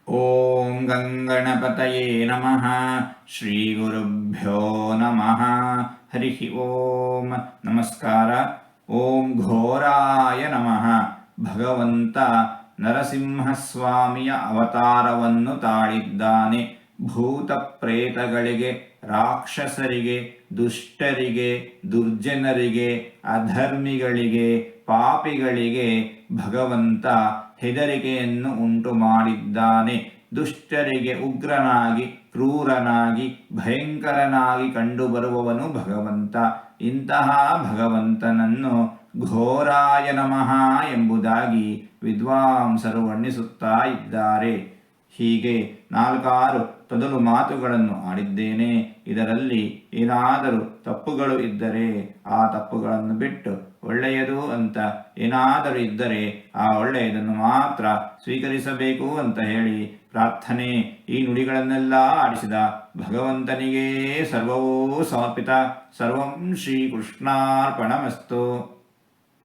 ಓಂ ಗಂಗಣಪತಯೇ ನಮಃ ಶ್ರೀ ಗುರುಭ್ಯೋ ನಮಃ ಹರಿ ಓಂ ನಮಸ್ಕಾರ. ಓಂ ಘೋರಾಯ ನಮಃ. ಭಗವಂತ ನರಸಿಂಹಸ್ವಾಮಿಯ ಅವತಾರವನ್ನು ತಾಳಿದ್ದಾನೆ. ಭೂತ ಪ್ರೇತಗಳಿಗೆ, ರಾಕ್ಷಸರಿಗೆ, ದುಷ್ಟರಿಗೆ, ದುರ್ಜನರಿಗೆ, ಅಧರ್ಮಿಗಳಿಗೆ, ಪಾಪಿಗಳಿಗೆ ಭಗವಂತ ಹೆದರಿಕೆಯನ್ನು ಉಂಟು ಮಾಡಿದ್ದಾನೆ. ದುಷ್ಟರಿಗೆ ಉಗ್ರನಾಗಿ, ಕ್ರೂರನಾಗಿ, ಭಯಂಕರನಾಗಿ ಕಂಡುಬರುವವನು ಭಗವಂತ. ಇಂತಹ ಭಗವಂತನನ್ನು ಘೋರಾಯ ನಮಃ ಎಂಬುದಾಗಿ ವಿದ್ವಾಂಸರು ವರ್ಣಿಸುತ್ತಾ ಇದ್ದಾರೆ. ಹೀಗೆ 4-6 ತೊದಲು ಮಾತುಗಳನ್ನು ಆಡಿದ್ದೇನೆ. ಇದರಲ್ಲಿ ಏನಾದರೂ ತಪ್ಪುಗಳು ಇದ್ದರೆ ಆ ತಪ್ಪುಗಳನ್ನು ಬಿಟ್ಟು ಒಳ್ಳೆಯದು ಅಂತ ಏನಾದರೂ ಇದ್ದರೆ ಆ ಒಳ್ಳೆಯದನ್ನು ಮಾತ್ರ ಸ್ವೀಕರಿಸಬೇಕು ಅಂತ ಹೇಳಿ ಪ್ರಾರ್ಥನೆ. ಈ ನುಡಿಗಳನ್ನೆಲ್ಲ ಆಡಿಸಿದ ಭಗವಂತನಿಗೇ ಸರ್ವವೂ ಸಮರ್ಪಿತ. ಸರ್ವಂ ಶ್ರೀಕೃಷ್ಣಾರ್ಪಣಮಸ್ತು.